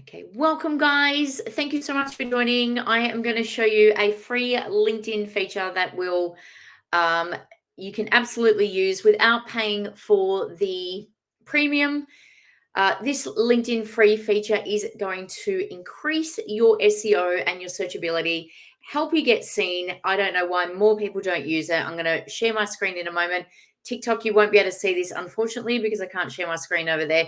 Okay, welcome guys. Thank you so much for joining. I am going to show you a free LinkedIn feature that will you can absolutely use without paying for the premium. This LinkedIn free feature is going to increase your SEO and your searchability, help you get seen. I don't know why more people don't use it. I'm going to share my screen in a moment. TikTok, you won't be able to see this, unfortunately, because I can't share my screen over there.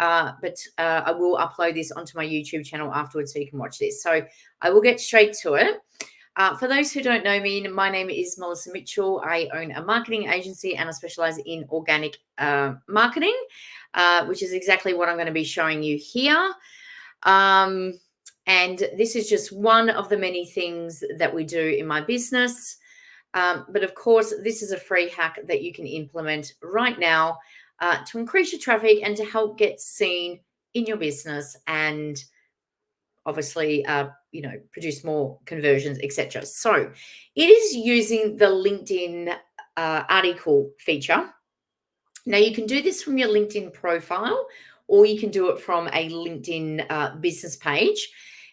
But I will upload this onto my YouTube channel afterwards so you can watch this. So I will get straight to it. For those who don't know me, my name is Melissa Mitchell. I own a marketing agency and I specialize in organic marketing, which is exactly what I'm going to be showing you here. And this is just one of the many things that we do in my business. But of course, this is a free hack that you can implement right now to increase your traffic and to help get seen in your business and obviously, produce more conversions, etc. So it is using the LinkedIn article feature. Now you can do this from your LinkedIn profile, or you can do it from a LinkedIn business page.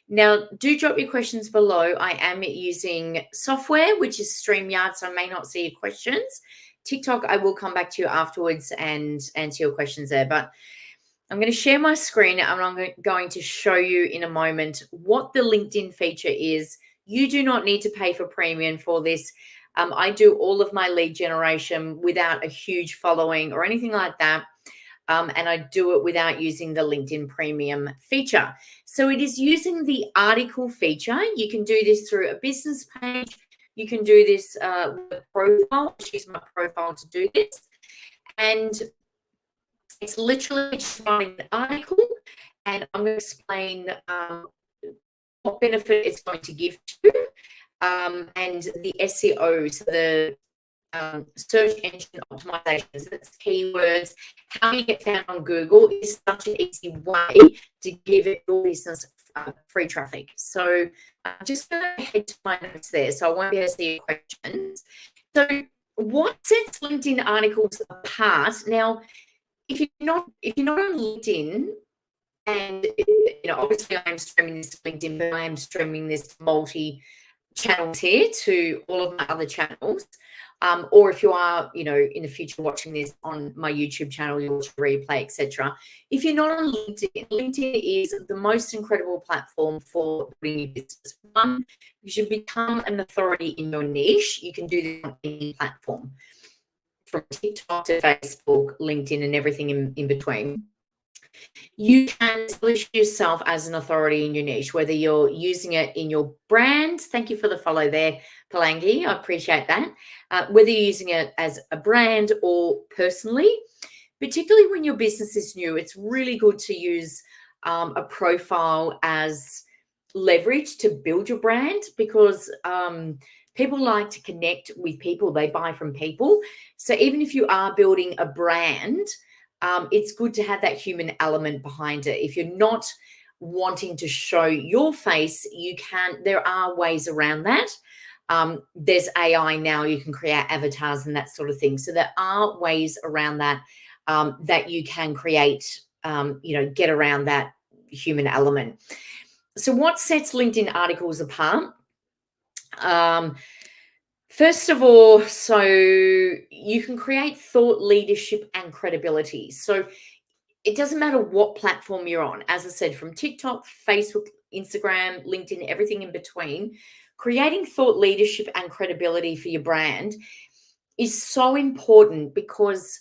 Now, do drop your questions below. I am using software, which is StreamYard, so I may not see your questions. TikTok, I will come back to you afterwards and answer your questions there. But I'm going to share my screen and I'm going to show you in a moment what the LinkedIn feature is. You do not need to pay for premium for this. I do all of my lead generation without a huge following or anything like that. And I do it without using the LinkedIn premium feature. So it is using the article feature. You can do this through a business page. You can do this with a profile. I'll use my profile to do this. And it's literally just writing an article, and I'm going to explain what benefit it's going to give to and the SEO, so the search engine optimizations, that's keywords, how you get found on Google is such an easy way to give your business free traffic. So I'm just going to head to my notes there, so I won't be able to see your questions. So what sets LinkedIn articles apart? Now, if you're not on LinkedIn, and obviously I am streaming this to LinkedIn, but I am streaming this multi channels here to all of my other channels. Or if you are, in the future watching this on my YouTube channel, you'll watch a replay, etc. If you're not on LinkedIn, LinkedIn is the most incredible platform for building your business. One, you should become an authority in your niche. You can do this on any platform, from TikTok to Facebook, LinkedIn, and everything in between. You can establish yourself as an authority in your niche, whether you're using it in your brand. Thank you for the follow there, Palangi. I appreciate that. Whether you're using it as a brand or personally, particularly when your business is new, it's really good to use a profile as leverage to build your brand, because people like to connect with people. They buy from people. So even if you are building a brand, it's good to have that human element behind it. If you're not wanting to show your face, there are ways around that. There's AI now, you can create avatars and that sort of thing. So there are ways around that, that you can create, get around that human element. So what sets LinkedIn articles apart? First of all, so you can create thought leadership and credibility. So it doesn't matter what platform you're on. As I said, from TikTok, Facebook, Instagram, LinkedIn, everything in between, creating thought leadership and credibility for your brand is so important, because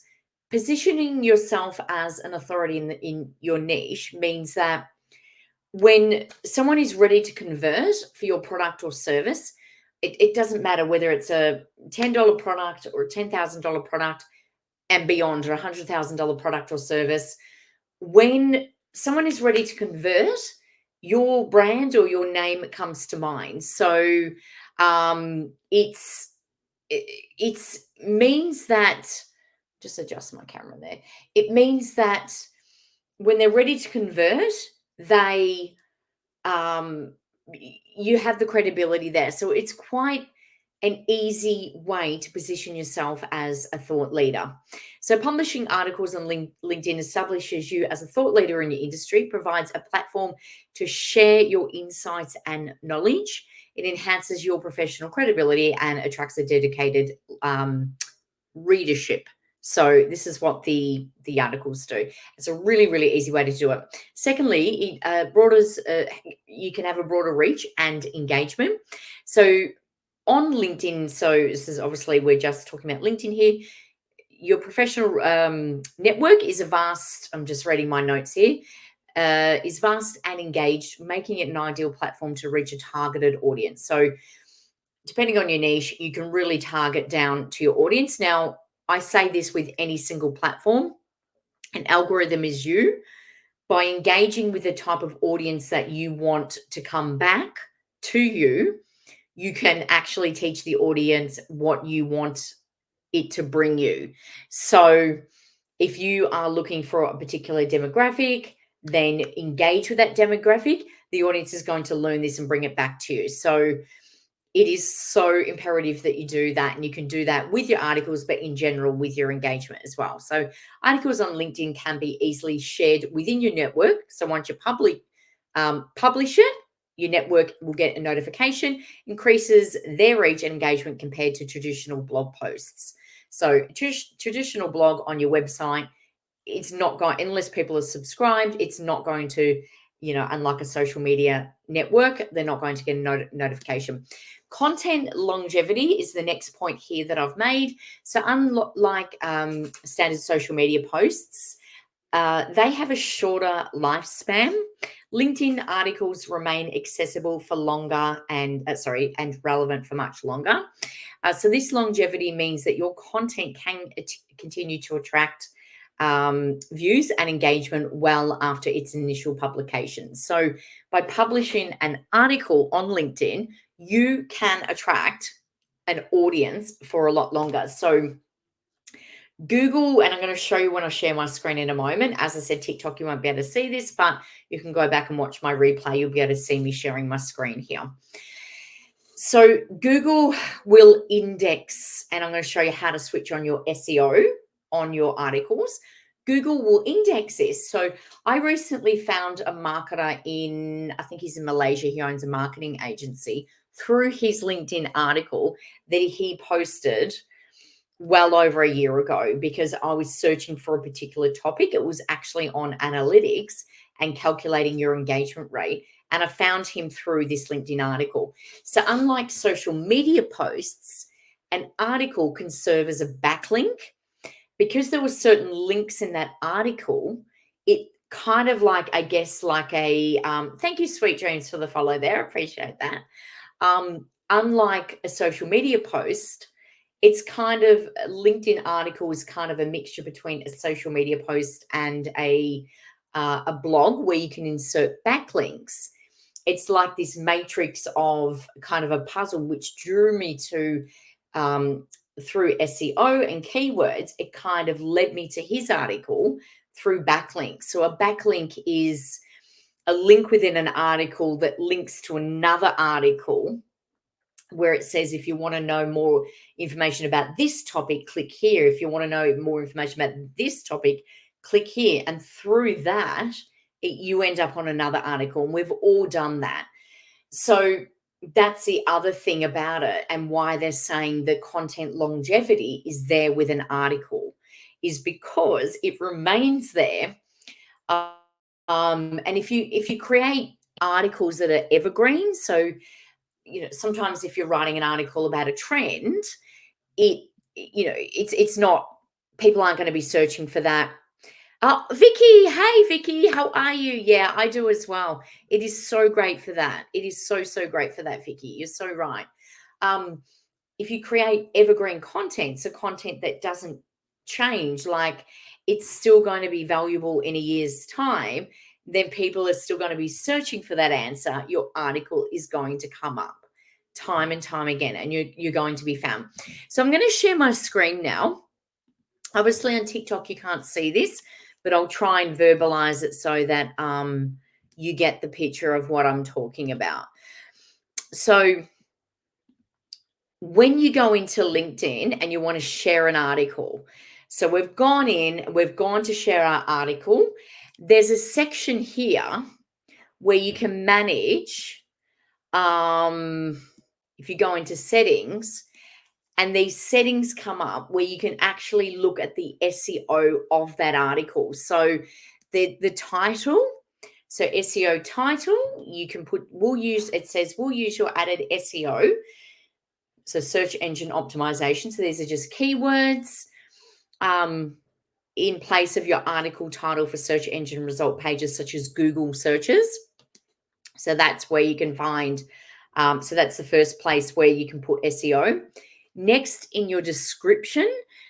positioning yourself as an authority in your niche means that when someone is ready to convert for your product or service, it doesn't matter whether it's a $10 product or a $10,000 product and beyond, or a $100,000 product or service. When someone is ready to convert, your brand or your name comes to mind. So it means that, just adjust my camera there. It means that when they're ready to convert, you have the credibility there. So it's quite an easy way to position yourself as a thought leader. So, publishing articles on LinkedIn establishes you as a thought leader in your industry, provides a platform to share your insights and knowledge. It enhances your professional credibility and attracts a dedicated readership. So this is what the articles do. It's a really, really easy way to do it. Secondly, it broadens. You can have a broader reach and engagement. So on LinkedIn, so this is obviously we're just talking about LinkedIn here. Your professional network is a vast. I'm just reading my notes here. Is vast and engaged, making it an ideal platform to reach a targeted audience. So depending on your niche, you can really target down to your audience. Now, I say this with any single platform. An algorithm is you. By engaging with the type of audience that you want to come back to you, you can actually teach the audience what you want it to bring you. So if you are looking for a particular demographic, then engage with that demographic. The audience is going to learn this and bring it back to you. So it is so imperative that you do that, and you can do that with your articles, but in general with your engagement as well. So articles on LinkedIn can be easily shared within your network. So once you publish it, your network will get a notification, increases their reach and engagement compared to traditional blog posts. So traditional blog on your website, it's not going, unless people are subscribed, it's not going to, unlike a social media network, they're not going to get a notification. Content longevity is the next point here that I've made. So unlike standard social media posts, they have a shorter lifespan. LinkedIn articles remain accessible for longer and relevant for much longer. So this longevity means that your content can continue to attract views and engagement well after its initial publication. So by publishing an article on LinkedIn, you can attract an audience for a lot longer. So Google, and I'm going to show you when I share my screen in a moment. As I said, TikTok, you won't be able to see this, but you can go back and watch my replay. You'll be able to see me sharing my screen here. So Google will index, and I'm going to show you how to switch on your SEO on your articles. Google will index this. So I recently found a marketer I think he's in Malaysia. He owns a marketing agency. Through his LinkedIn article that he posted well over a year ago, because I was searching for a particular topic. It was actually on analytics and calculating your engagement rate. And I found him through this LinkedIn article. So unlike social media posts, an article can serve as a backlink. Because there were certain links in that article, it kind of like, I guess, like a, thank you, Sweet Dreams, for the follow there. I appreciate that. Unlike a social media post, it's kind of, a LinkedIn article is kind of a mixture between a social media post and a blog where you can insert backlinks. It's like this matrix of kind of a puzzle, which drew me to, through SEO and keywords, it kind of led me to his article through backlinks. So a backlink is a link within an article that links to another article where it says, if you want to know more information about this topic, click here. If you want to know more information about this topic, click here. And through that, you end up on another article. And we've all done that. So that's the other thing about it, and why they're saying the content longevity is there with an article is because it remains there. And if you create articles that are evergreen, so sometimes if you're writing an article about a trend, it's not, people aren't going to be searching for that. Vicky, hey Vicky, how are you? Yeah, I do as well. It is so great for that. It is so great for that, Vicky. You're so right. If you create evergreen content, so content that doesn't change, like it's still going to be valuable in a year's time, then people are still going to be searching for that answer. Your article is going to come up time and time again, and you're going to be found. So I'm going to share my screen now. Obviously on TikTok, you can't see this, but I'll try and verbalize it so that you get the picture of what I'm talking about. So when you go into LinkedIn and you want to share an article, so we've gone to share our article. There's a section here where you can manage, if you go into settings, and these settings come up where you can actually look at the SEO of that article. So the title, so SEO title, you can put, it says we'll use your added SEO. So search engine optimization. So these are just keywords in place of your article title for search engine result pages such as Google searches. So that's where you can find, so that's the first place where you can put SEO. Next, in your description,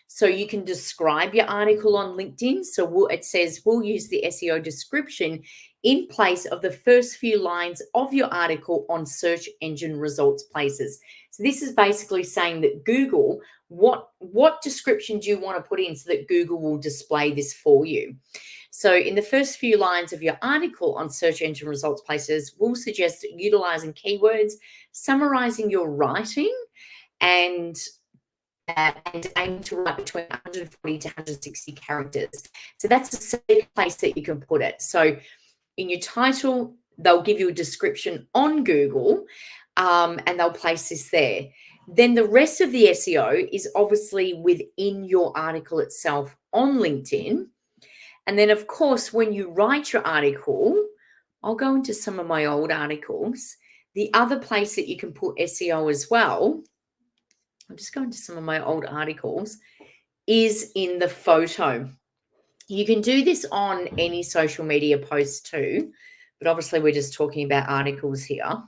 so you can describe your article on LinkedIn. So it says we'll use the SEO description in place of the first few lines of your article on search engine results places. So this is basically saying that Google, what description do you want to put in so that Google will display this for you? So in the first few lines of your article on search engine results places, we'll suggest utilizing keywords, summarizing your writing, and aim to write between 140 to 160 characters. So that's the safe place that you can put it. So in your title, they'll give you a description on Google, and they'll place this there. Then the rest of the SEO is obviously within your article itself on LinkedIn. And then, of course, when you write your article, I'll go into some of my old articles. The other place that you can put SEO as well, I'll just go into some of my old articles, is in the photo. You can do this on any social media post too, but obviously we're just talking about articles here.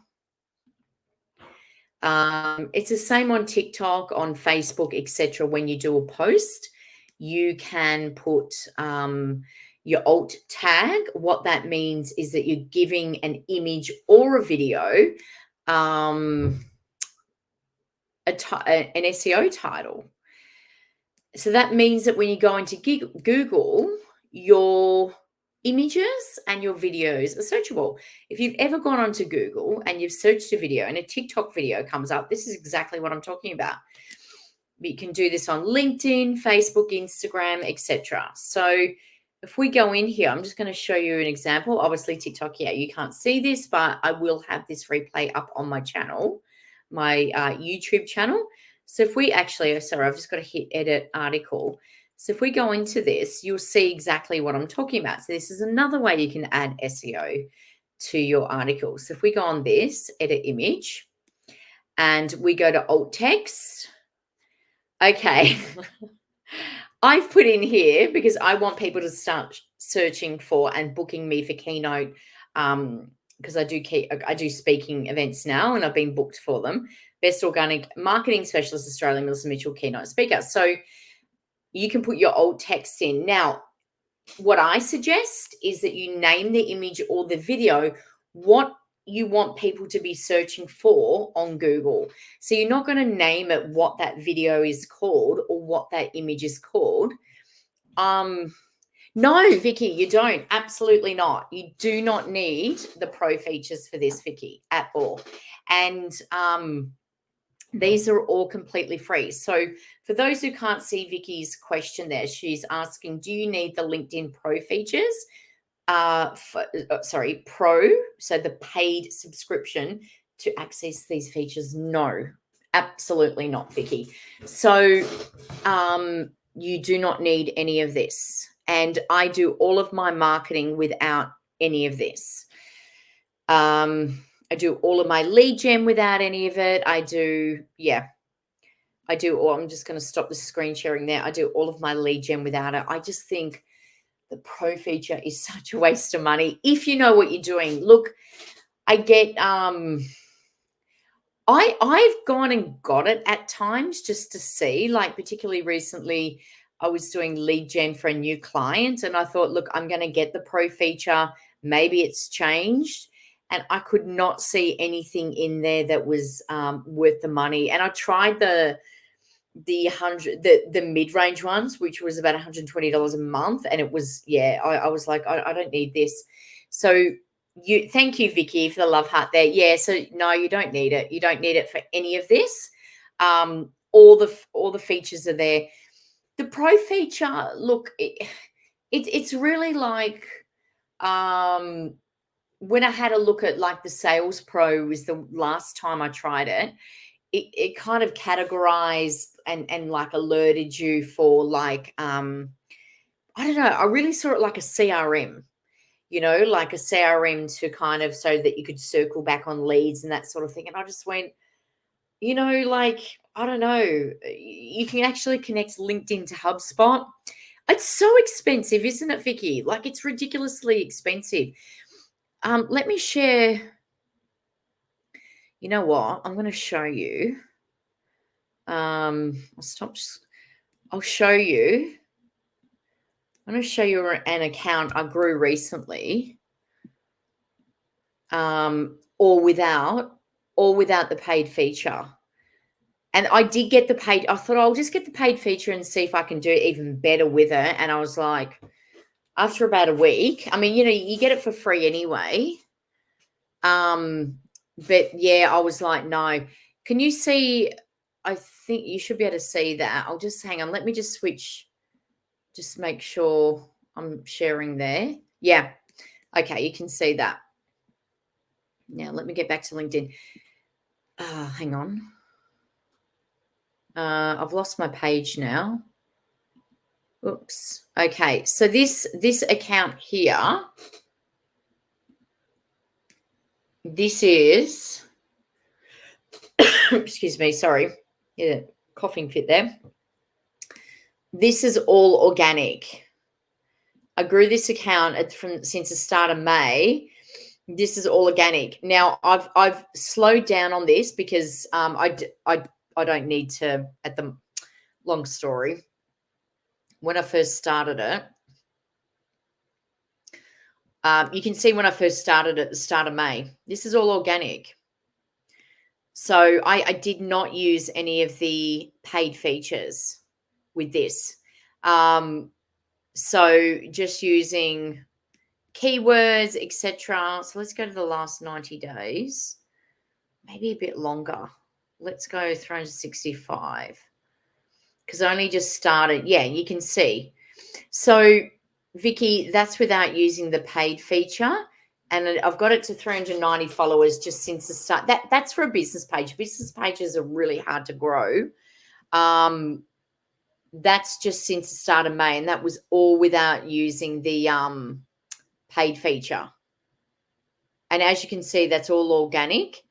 It's the same on TikTok, on Facebook, etc. When you do a post, you can put your alt tag. What that means is that you're giving an image or a video an SEO title. So that means that when you go into Google, your images and your videos are searchable. If you've ever gone onto Google and you've searched a video and a TikTok video comes up, this is exactly what I'm talking about. You can do this on LinkedIn, Facebook, Instagram, etc. So if we go in here, I'm just going to show you an example. Obviously, TikTok, yeah, you can't see this, but I will have this replay up on my channel, my YouTube channel. So if we actually, sorry, I've just got to hit edit article. So if we go into this, you'll see exactly what I'm talking about. So this is another way you can add SEO to your article. So if we go on this, edit image, and we go to alt text. Okay. I've put in here because I want people to start searching for and booking me for keynote, because I do speaking events now and I've been booked for them. Best Organic Marketing Specialist Australia, Melissa Mitchell, keynote speaker. So you can put your alt text in. Now, what I suggest is that you name the image or the video what you want people to be searching for on Google. So you're not going to name it what that video is called or what that image is called. No, Vicky, you don't. Absolutely not. You do not need the pro features for this, Vicky, at all. And these are all completely free. So for those who can't see Vicky's question there, she's asking, do you need the LinkedIn Pro features? Pro, so the paid subscription to access these features? No, absolutely not, Vicky. So you do not need any of this. And I do all of my marketing without any of this. I do all of my lead gen without any of it. I'm just going to stop the screen sharing there. I do all of my lead gen without it. I just think the pro feature is such a waste of money if you know what you're doing. Look, I get I've gone and got it at times just to see, like particularly recently I was doing lead gen for a new client and I thought, look, I'm going to get the pro feature. Maybe it's changed. And I could not see anything in there that was worth the money. And I tried the mid-range ones, which was about $120 a month. And it was, I was like, I don't need this. So thank you, Vicky, for the love heart there. Yeah. So no, you don't need it. You don't need it for any of this. All the features are there. The pro feature, look, it's really like when I had a look at like the Sales Pro was the last time I tried it. It kind of categorized and like alerted you for like I don't know. I really saw it like a CRM, like a CRM to kind of so that you could circle back on leads and that sort of thing. And I just went, like, I don't know, you can actually connect LinkedIn to HubSpot. It's so expensive, isn't it, Vicky? Like, it's ridiculously expensive. Let me share. You know what? I'm going to show you. I'll show you. I'm going to show you an account I grew recently, or without the paid feature. And I did get the paid. I thought I'll just get the paid feature and see if I can do even better with it. And I was like, after about a week, I mean, you get it for free anyway. But yeah, I was like, no. Can you see? I think you should be able to see that. I'll just hang on. Let me just switch. Just make sure I'm sharing there. Yeah. Okay, you can see that. Now let me get back to LinkedIn. Hang on. I've lost my page now. Oops. Okay, so this account here, this is, excuse me, sorry, yeah, coughing fit there. This is all organic. I grew this account since the start of May. This is all organic. Now I've slowed down on this because I don't need to. Long story. When I first started it, you can see when I first started at the start of May. This is all organic. So I did not use any of the paid features with this. So just using keywords, etc. So let's go to the last 90 days, maybe a bit longer. Let's go 365 because I only just started. Yeah, you can see. So, Vicky, that's without using the paid feature. And I've got it to 390 followers just since the start. That's for a business page. Business pages are really hard to grow. That's just since the start of May, and that was all without using the paid feature. And as you can see, that's all organic.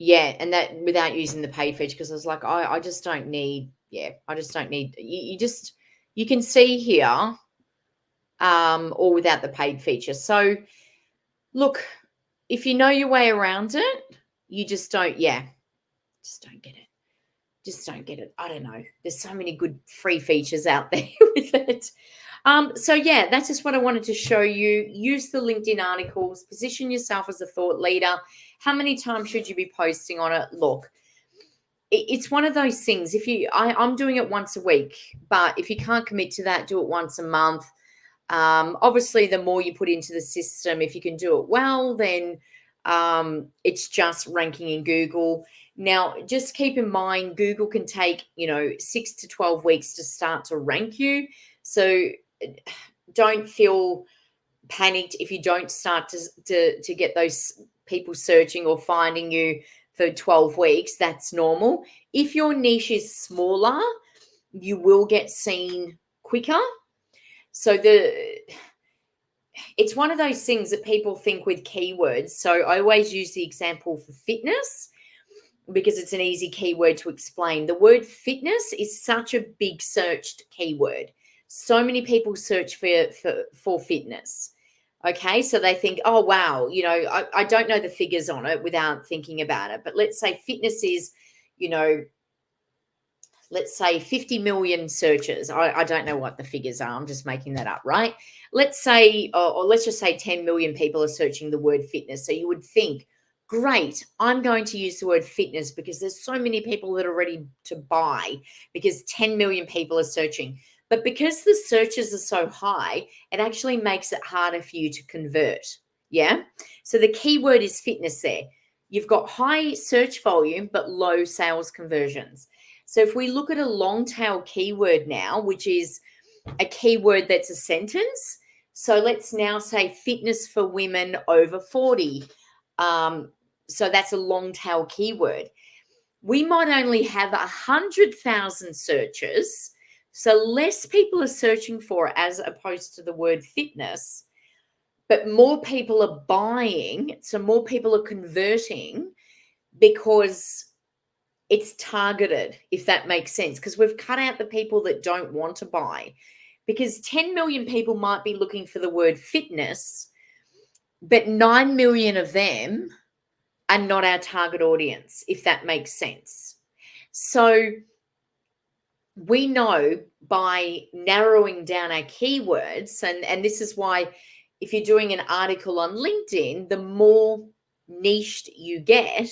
Yeah, and that without using the paid feature, because I was like, I just don't need, I just don't need, you can see here, or without the paid feature. So look, if you know your way around it, you just don't, just don't get it. Just don't get it. I don't know. There's so many good free features out there with it. So yeah, that's just what I wanted to show you. Use the LinkedIn articles, position yourself as a thought leader. How many times should you be posting on it? Look, it's one of those things. I'm doing it once a week, but if you can't commit to that, do it once a month. Obviously, the more you put into the system, if you can do it well, then it's just ranking in Google. Now, just keep in mind, Google can take, 6 to 12 weeks to start to rank you. So don't feel panicked if you don't start to get those people searching or finding you for 12 weeks. That's normal. If your niche is smaller, you will get seen quicker. So it's one of those things that people think with keywords. So I always use the example for fitness because it's an easy keyword to explain. The word fitness is such a big searched keyword. So many people search for fitness. Okay, so they think, oh, wow, I don't know the figures on it without thinking about it. But let's say fitness is, let's say 50 million searches. I don't know what the figures are. I'm just making that up, right? Let's say, or let's just say 10 million people are searching the word fitness. So you would think, great, I'm going to use the word fitness because there's so many people that are ready to buy because 10 million people are searching. But because the searches are so high, it actually makes it harder for you to convert. Yeah. So the keyword is fitness there. you've got high search volume, but low sales conversions. So if we look at a long tail keyword now, which is a keyword that's a sentence. So let's now say fitness for women over 40. So that's a long tail keyword. We might only have 100,000 searches. So less people are searching for it as opposed to the word fitness, but more people are buying. So more people are converting because it's targeted, if that makes sense, because we've cut out the people that don't want to buy, because 10 million people might be looking for the word fitness, but 9 million of them are not our target audience, if that makes sense. So we know by narrowing down our keywords, and this is why if you're doing an article on LinkedIn, the more niched you get,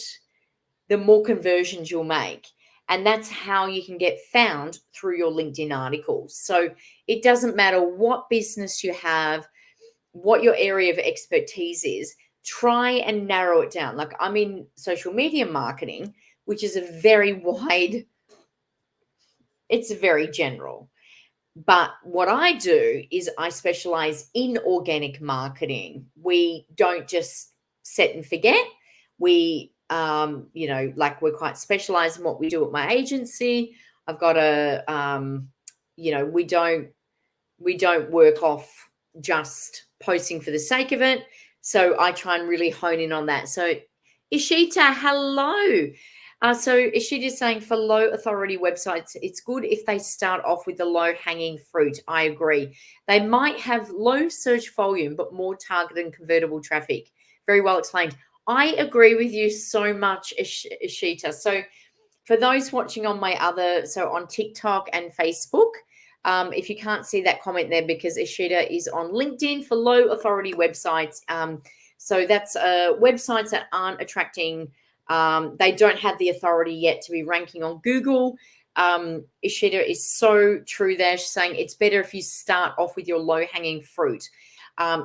the more conversions you'll make. And that's how you can get found through your LinkedIn articles. So it doesn't matter what business you have, what your area of expertise is, try and narrow it down. Like I'm in social media marketing, which is a very wide, it's very general. But what I do is I specialize in organic marketing. We don't just set and forget. We, like we're quite specialized in what we do at my agency. I've got we don't work off just posting for the sake of it. So I try and really hone in on that. So Ishita, hello. So Ishita's saying for low authority websites, it's good if they start off with the low hanging fruit. I agree. They might have low search volume, but more targeted and convertible traffic. Very well explained. I agree with you so much, Ishita. So for those watching on on TikTok and Facebook, if you can't see that comment there, because Ishita is on LinkedIn for low authority websites. So that's websites that aren't attracting, they don't have the authority yet to be ranking on Google. Ishita is so true there. She's saying it's better if you start off with your low hanging fruit.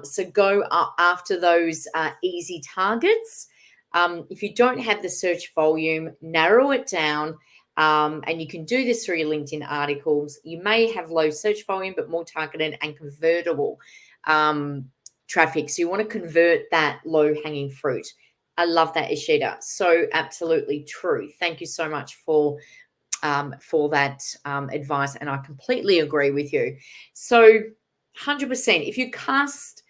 So go after those easy targets. If you don't have the search volume, narrow it down. And you can do this through your LinkedIn articles. You may have low search volume, but more targeted and convertible traffic. So you want to convert that low hanging fruit. I love that, Ishita. So absolutely true. Thank you so much for that advice. And I completely agree with you. So 100%, if you cast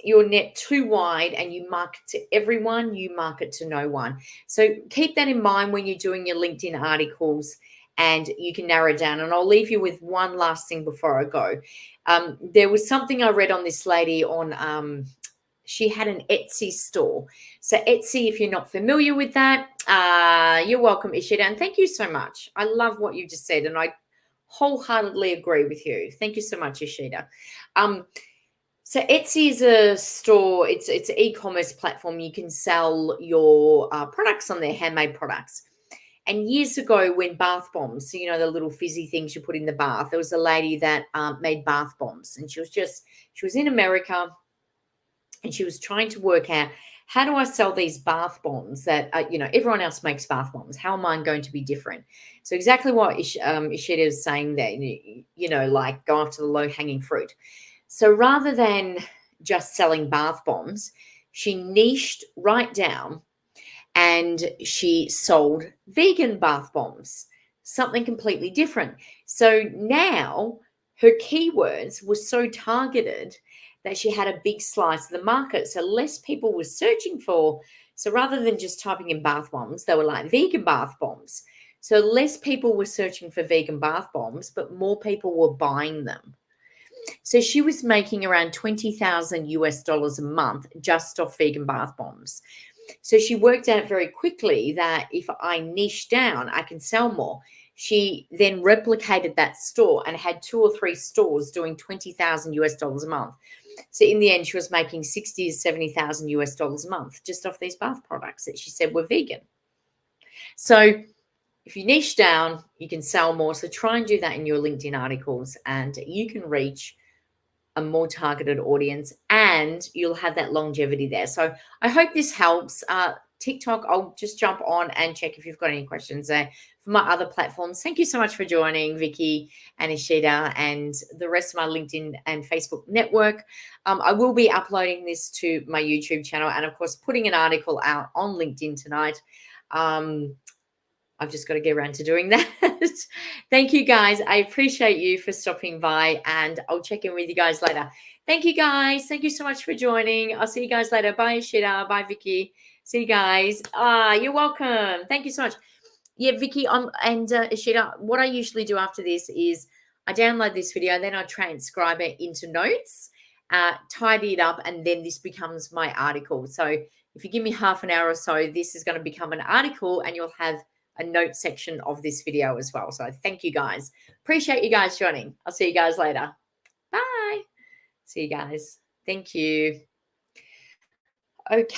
your net too wide and you market to everyone, you market to no one. So keep that in mind when you're doing your LinkedIn articles, and you can narrow down. And I'll leave you with one last thing before I go. There was something I read on this lady on, she had an Etsy store. So Etsy, if you're not familiar with that, you're welcome, Ishita. And thank you so much. I love what you just said, and I wholeheartedly agree with you. Thank you so much, Ishita. So Etsy is a store. It's an e-commerce platform. You can sell your products on there, handmade products. And years ago, when bath bombs, so you know the little fizzy things you put in the bath, there was a lady that made bath bombs, and she was in America, and she was trying to work out, how do I sell these bath bombs that everyone else makes bath bombs? How am I going to be different? So exactly what Ishita is saying there, like go after the low hanging fruit. So rather than just selling bath bombs, she niched right down and she sold vegan bath bombs, something completely different. So now her keywords were so targeted that she had a big slice of the market. So less people were searching for. So rather than just typing in bath bombs, they were like vegan bath bombs. So less people were searching for vegan bath bombs, but more people were buying them. So she was making around $20,000 a month just off vegan bath bombs. So she worked out very quickly that if I niche down, I can sell more. She then replicated that store and had 2 or 3 stores doing $20,000 a month. So in the end, she was making $60,000 to $70,000 a month just off these bath products that she said were vegan. So if you niche down, you can sell more. So try and do that in your LinkedIn articles, and you can reach a more targeted audience, and you'll have that longevity there. So I hope this helps. TikTok, I'll just jump on and check if you've got any questions there. For my other platforms, thank you so much for joining, Vicky and Ishita and the rest of my LinkedIn and Facebook network. I will be uploading this to my YouTube channel and, of course, putting an article out on LinkedIn tonight. I've just got to get around to doing that. Thank you, guys. I appreciate you for stopping by, and I'll check in with you guys later. Thank you, guys. Thank you so much for joining. I'll see you guys later. Bye, Ishita. Bye, Vicky. See you guys. You're welcome. Thank you so much. Yeah, Vicky, and Ishita, what I usually do after this is I download this video, then I transcribe it into notes, tidy it up, and then this becomes my article. So if you give me half an hour or so, this is going to become an article, and you'll have a note section of this video as well. So thank you, guys. Appreciate you guys joining. I'll see you guys later. Bye. See you guys. Thank you. Okay.